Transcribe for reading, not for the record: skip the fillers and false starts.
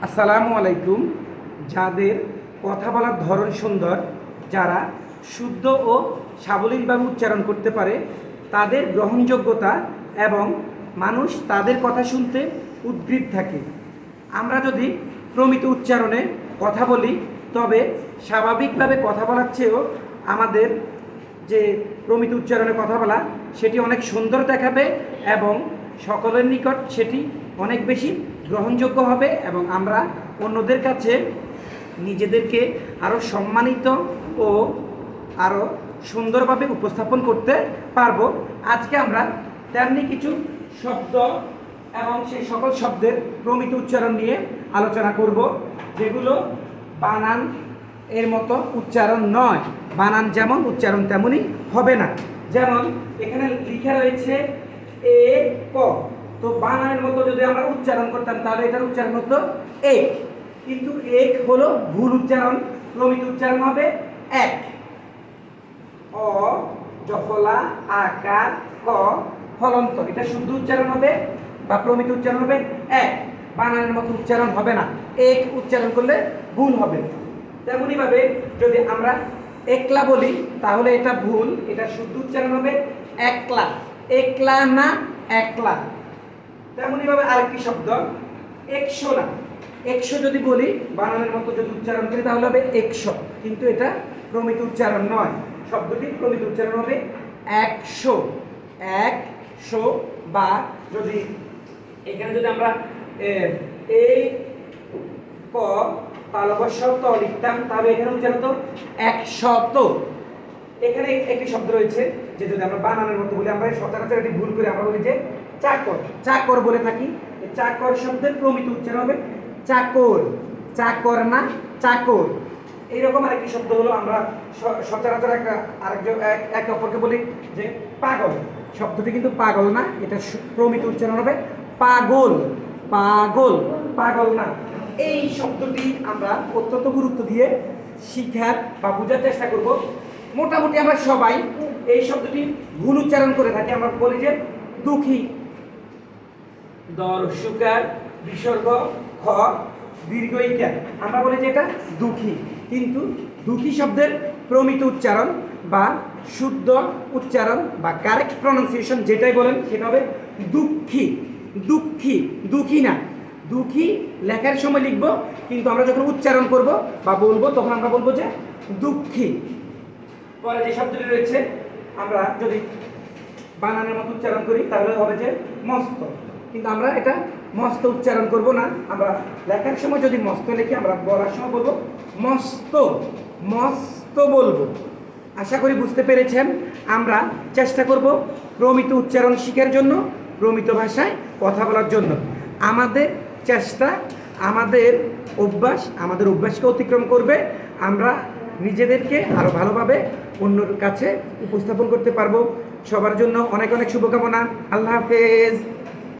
আসসালামু আলাইকুম। যাদের কথা বলার ধরন সুন্দর, যারা শুদ্ধ ও সাবলীলভাবে উচ্চারণ করতে পারে, তাদের গ্রহণযোগ্যতা এবং মানুষ তাদের কথা শুনতে উদ্গ্রীব থাকে। আমরা যদি প্রমিত উচ্চারণে কথা বলি, তবে স্বাভাবিকভাবে কথা বলার চেয়েও আমাদের যে প্রমিত উচ্চারণে কথা বলা, সেটি অনেক সুন্দর দেখাবে এবং সকলের নিকট সেটি অনেক বেশি গ্রহণযোগ্য হবে এবং আমরা অন্যদের কাছে নিজেদেরকে আরও সম্মানিত ও আরও সুন্দরভাবে উপস্থাপন করতে পারবো। আজকে আমরা তেমনি কিছু শব্দ এবং সেই সকল শব্দের প্রমিত উচ্চারণ নিয়ে আলোচনা করব, যেগুলো বানান এর মতো উচ্চারণ নয়। বানান যেমন, উচ্চারণ তেমনই হবে না। যেমন এখানে লিখা রয়েছে এ ক, তো বানানের মতো যদি আমরা উচ্চারণ করতাম তাহলে এটার উচ্চারণ হতো এক, কিন্তু এক হলো ভুল উচ্চারণ। প্রমিত উচ্চারণ হবে এক। অ জফলা আকার ক হলন্ত, এটা শুদ্ধ উচ্চারণ হবে বা প্রমিত উচ্চারণ হবে এক। বানানের মতো উচ্চারণ হবে না, এক উচ্চারণ করলে ভুল হবে। তেমনি ভাবে যদি আমরা একলা বলি তাহলে এটা ভুল, এটা শুদ্ধ উচ্চারণ হবে একলা। একলা না একলা। তেমনি ভাবে আরেকটি শব্দ একশো না, একশো যদি বলি বানানের মতো যদি উচ্চারণ করি তাহলে হবে একশো, কিন্তু এটা প্রমিত উচ্চারণ নয়। শব্দটি প্রমিত উচ্চারণ হবে একশো। একশো, বা যদি এখানে যদি আমরা এই ক তালবস্য ত লিখতাম তাহলে এখানে উচ্চারণ হতো একশত। এখানে একটি শব্দ রয়েছে যে যদি আমরা বানানের মতো বলি, আমরা সচরাচর এটি ভুল করে আমরা বলি যে চাকর, চাকর বলে থাকি। চাকর শব্দের প্রমিত উচ্চারণ হবে চাকর। চাকর না চাকর। এইরকম আরেকটি শব্দ হলো আমরা সচরাচর একে অপরকে বলি যে পাগল। শব্দটি কিন্তু পাগল না, এটা প্রমিত উচ্চারণ হবে পাগল। পাগল, পাগল না। এই শব্দটি আমরা অত্যন্ত গুরুত্ব দিয়ে শিখার বা বোঝার চেষ্টা করব। মোটামুটি আমরা সবাই এই শব্দটি ভুল উচ্চারণ করে থাকি। আমরা বলি যে দুঃখী, দর্শকার বিসর্গ খ দীর্ঘ ইকার, আমরা বলি যে এটা দুঃখী, কিন্তু দুঃখী শব্দের প্রমিত উচ্চারণ বা শুদ্ধ উচ্চারণ বা কারেক্ট প্রনাউন্সিয়েশন যেটাই বলেন সেটা হবে দুঃখী। দুঃখী, দুঃখী না। দুঃখী লেখার সময় লিখব, কিন্তু আমরা যখন উচ্চারণ করব বা বলবো তখন আমরা বলবো যে দুঃখী। পরে যে শব্দটি রয়েছে আমরা যদি বানানের মতো উচ্চারণ করি তাহলে হবে যে মস্ত, কিন্তু আমরা এটা মস্ত উচ্চারণ করব না। আমরা লেখার সময় যদি মস্ত লিখি, আমরা বলার সময় বলবো মস্ত। মস্ত বলবো। আশা করি বুঝতে পেরেছেন। আমরা চেষ্টা করব প্রমিত উচ্চারণ শেখার জন্য, প্রমিত ভাষায় কথা বলার জন্য। আমাদের চেষ্টা, আমাদের অভ্যাস, আমাদের অভ্যাসকে অতিক্রম করবে। আমরা নিজেদেরকে আরও ভালোভাবে অন্যর কাছে উপস্থাপন করতে পারবো। সবার জন্য অনেক অনেক শুভকামনা। আল্লাহ হাফেজ।